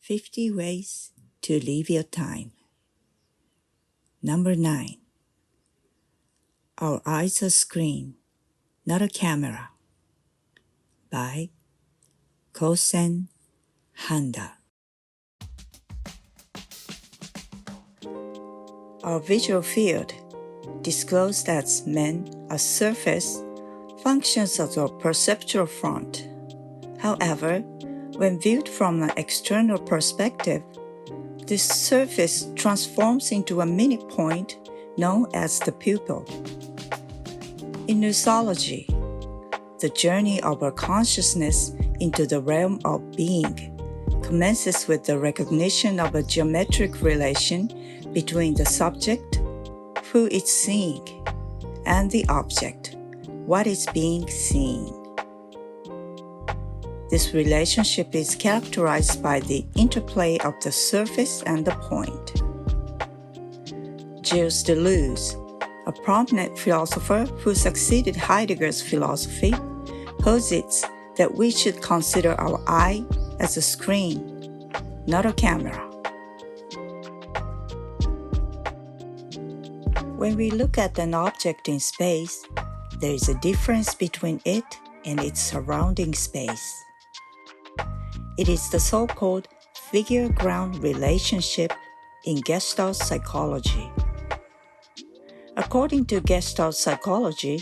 50 Ways to Live Your Time. Number 9. Our Eyes Are a Screen, Not a Camera, by Kosen Handa. Our visual field, disclosed as men as surface, functions as a perceptual front. However, when viewed from an external perspective, this surface transforms into a mini point known as the pupil. In Noology, the journey of our consciousness into the realm of being commences with the recognition of a geometric relation between the subject, who is seeing, and the object, what is being seen. This relationship is characterized by the interplay of the surface and the point. Gilles Deleuze, a prominent philosopher who succeeded Heidegger's philosophy, posits that we should consider our eye as a screen, not a camera. When we look at an object in space, there is a difference between it and its surrounding space. It is the so-called figure-ground relationship in Gestalt psychology. According to Gestalt psychology,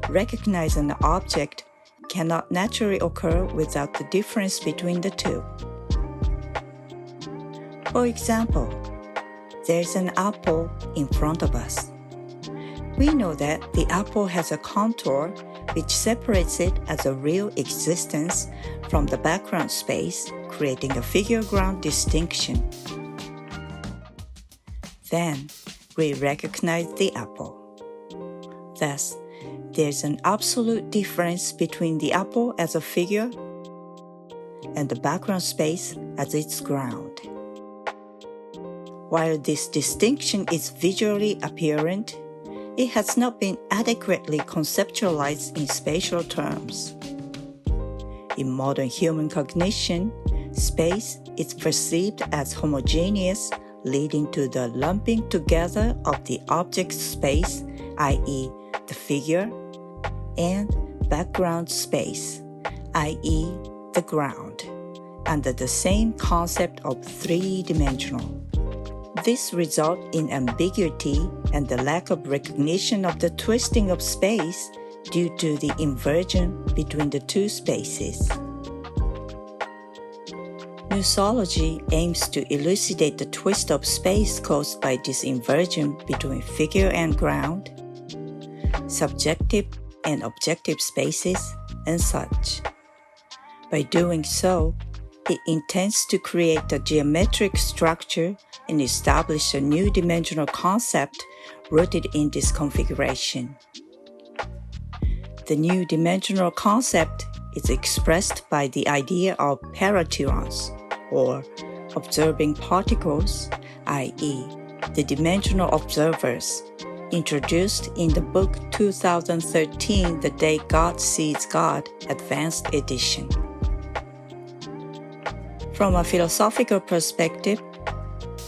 recognizing an object cannot naturally occur without the difference between the two. For example, there is an apple in front of us. We know that the apple has a contour which separates it as a real existence from the background space, creating a figure-ground distinction. Then, we recognize the apple. Thus, there's an absolute difference between the apple as a figure and the background space as its ground. While this distinction is visually apparent, it has not been adequately conceptualized in spatial terms. In modern human cognition, space is perceived as homogeneous, leading to the lumping together of the object space, i.e., the figure, and background space, i.e., the ground, under the same concept of three-dimensional. This results in ambiguity and the lack of recognition of the twisting of space due to the inversion between the two spaces. Noology aims to elucidate the twist of space caused by this inversion between figure and ground, subjective and objective spaces, and such. By doing so, it intends to create a geometric structure and establish a new dimensional concept rooted in this configuration. The new dimensional concept is expressed by the idea of paratirons, or observing particles, i.e., the dimensional observers, introduced in the book 2013 The Day God Sees God, Advanced Edition. From a philosophical perspective,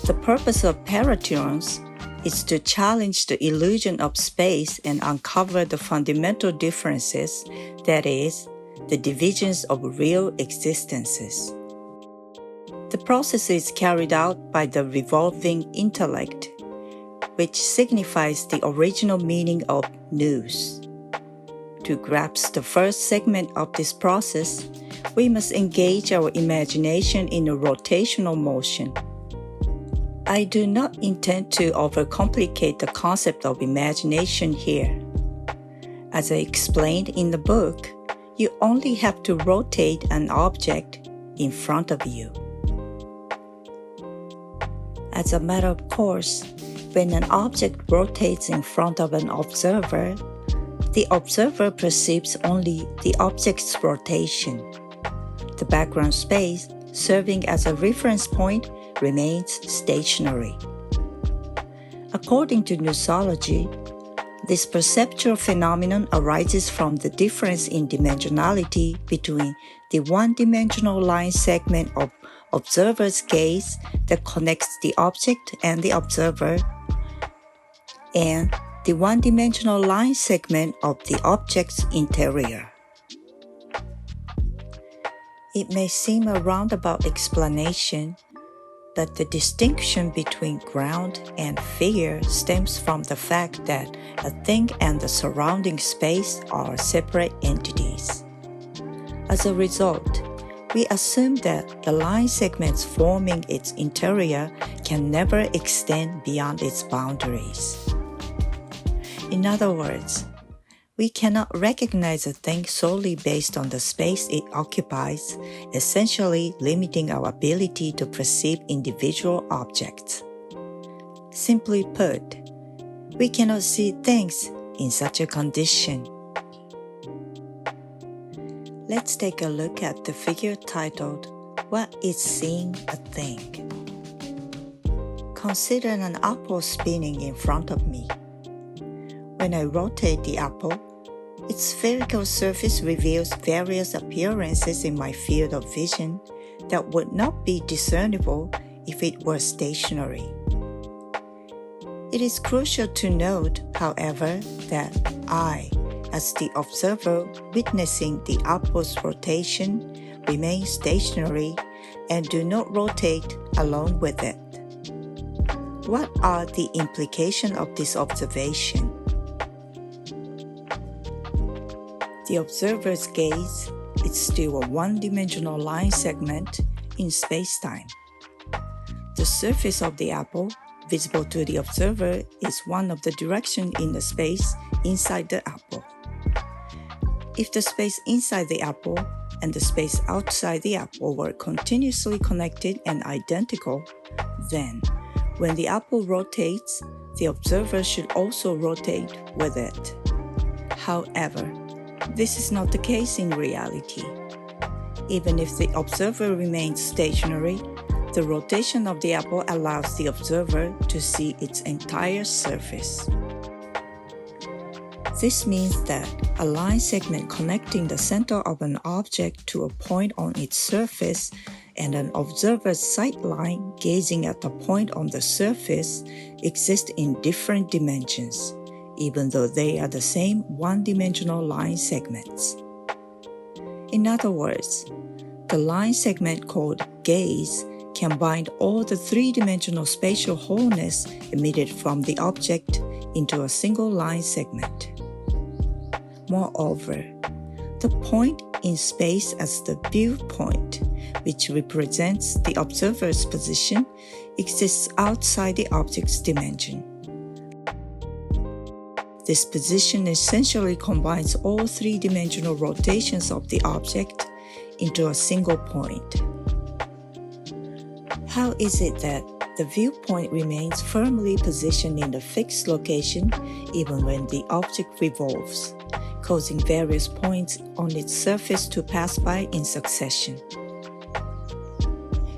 the purpose of paratirons is to challenge the illusion of space and uncover the fundamental differences, that is, the divisions of real existences. The process is carried out by the revolving intellect, which signifies the original meaning of nous. To grasp the first segment of this process, we must engage our imagination in a rotational motion. I do not intend to overcomplicate the concept of imagination here. As I explained in the book, you only have to rotate an object in front of you. As a matter of course, when an object rotates in front of an observer, the observer perceives only the object's rotation. The background space, serving as a reference point, remains stationary. According to Noology, this perceptual phenomenon arises from the difference in dimensionality between the one-dimensional line segment of observer's gaze that connects the object and the observer, and the one-dimensional line segment of the object's interior. It may seem a roundabout explanation, but the distinction between ground and figure stems from the fact that a thing and the surrounding space are separate entities. As a result, we assume that the line segments forming its interior can never extend beyond its boundaries. In other words, we cannot recognize a thing solely based on the space it occupies, essentially limiting our ability to perceive individual objects. Simply put, we cannot see things in such a condition. Let's take a look at the figure titled, "What is Seeing a Thing?" Consider an apple spinning in front of me. When I rotate the apple, its spherical surface reveals various appearances in my field of vision that would not be discernible if it were stationary. It is crucial to note, however, that I, as the observer witnessing the apple's rotation, remain stationary and do not rotate along with it. What are the implications of this observation? The observer's gaze is still a one-dimensional line segment in space-time. The surface of the apple, visible to the observer, is one of the directions in the space inside the apple. If the space inside the apple and the space outside the apple were continuously connected and identical, then when the apple rotates, the observer should also rotate with it. However, this is not the case in reality. Even if the observer remains stationary, the rotation of the apple allows the observer to see its entire surface. This means that a line segment connecting the center of an object to a point on its surface and an observer's sight line gazing at the point on the surface exist in different dimensions, even though they are the same one-dimensional line segments. In other words, the line segment called gaze can bind all the three-dimensional spatial wholeness emitted from the object into a single line segment. Moreover, the point in space as the viewpoint, which represents the observer's position, exists outside the object's dimension. This position essentially combines all three-dimensional rotations of the object into a single point. How is it that the viewpoint remains firmly positioned in the fixed location even when the object revolves, causing various points on its surface to pass by in succession?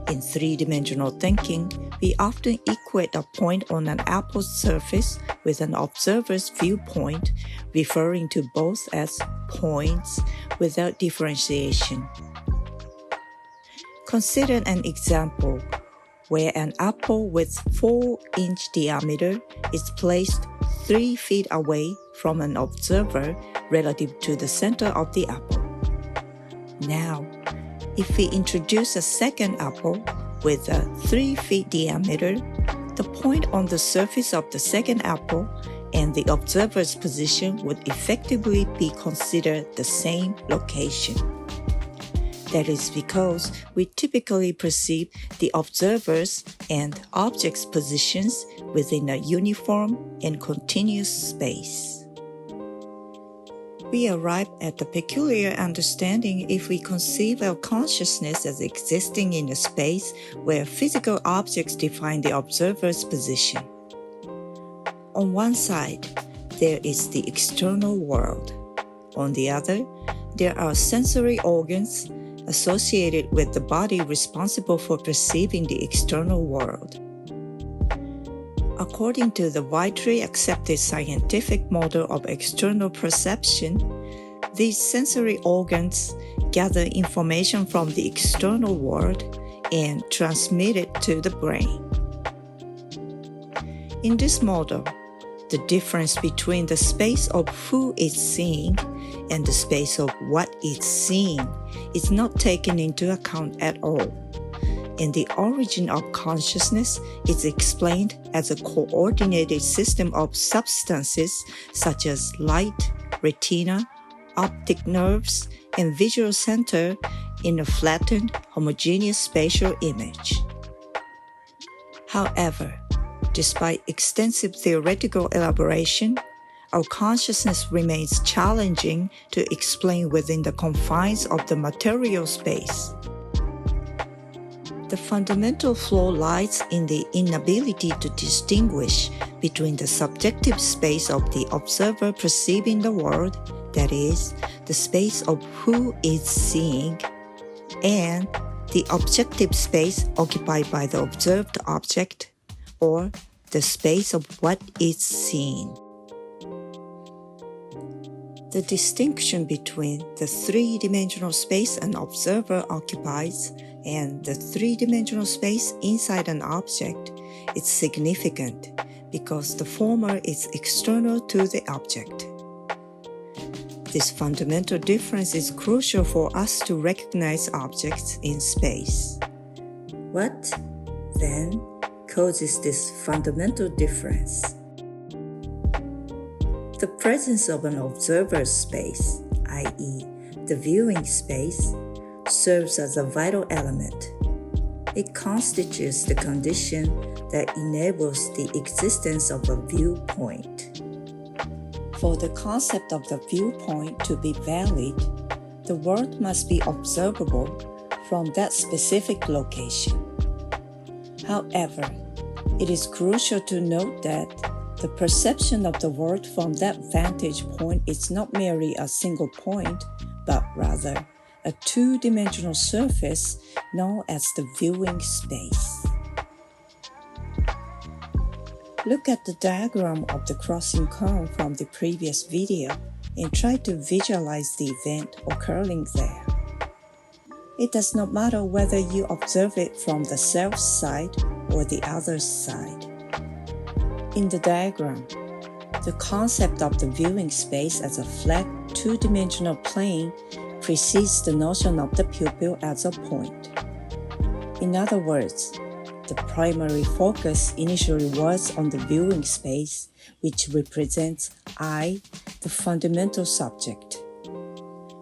In three-dimensional thinking, we often equate a point on an apple's surface with an observer's viewpoint, referring to both as points without differentiation. Consider an example where an apple with 4-inch diameter is placed 3 feet away from an observer relative to the center of the apple. Now, if we introduce a second apple with a 3 feet diameter, the point on the surface of the second apple and the observer's position would effectively be considered the same location. That is because we typically perceive the observer's and object's positions within a uniform and continuous space. We arrive at the peculiar understanding if we conceive our consciousness as existing in a space where physical objects define the observer's position. On one side, there is the external world. On the other, there are sensory organs associated with the body responsible for perceiving the external world. According to the widely accepted scientific model of external perception, these sensory organs gather information from the external world and transmitted to the brain. In this model, the difference between the space of who is seeing and the space of what is seen is not taken into account at all, and the origin of consciousness is explained as a coordinated system of substances such as light, retina, optic nerves, and visual center in a flattened, homogeneous spatial image. However, despite extensive theoretical elaboration, our consciousness remains challenging to explain within the confines of the material space. The fundamental flaw lies in the inability to distinguish between the subjective space of the observer perceiving the world, that is, the space of who is seeing, and the objective space occupied by the observed object, or the space of what is seen. The distinction between the three-dimensional space an observer occupies and the three-dimensional space inside an object is significant because the former is external to the object. This fundamental difference is crucial for us to recognize objects in space. What, then, causes this fundamental difference? The presence of an observer's space, i.e., the viewing space, serves as a vital element. It constitutes the condition that enables the existence of a viewpoint. For the concept of the viewpoint to be valid, the world must be observable from that specific location. However, it is crucial to note that the perception of the world from that vantage point is not merely a single point, but rather a two-dimensional surface known as the viewing space. Look at the diagram of the crossing cone from the previous video and try to visualize the event occurring there. It does not matter whether you observe it from the self side or the other's side. In the diagram, the concept of the viewing space as a flat two-dimensional plane precedes the notion of the pupil as a point. In other words, the primary focus initially was on the viewing space, which represents I, the fundamental subject.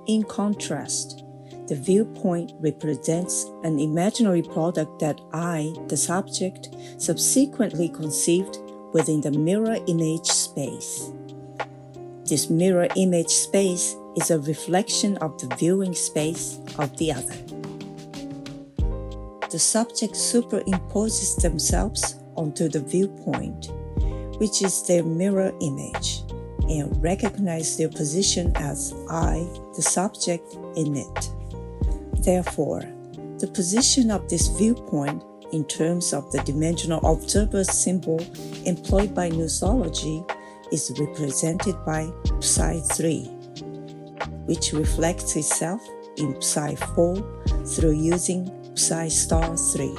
In contrast, the viewpoint represents an imaginary product that I, the subject, subsequently conceived within the mirror image space. This mirror image space is a reflection of the viewing space of the other. The subject superimposes themselves onto the viewpoint, which is their mirror image, and recognize their position as I, the subject, in it. Therefore, the position of this viewpoint in terms of the dimensional observer symbol employed by Noology is represented by psi 3, which reflects itself in psi 4 through using psi star 3.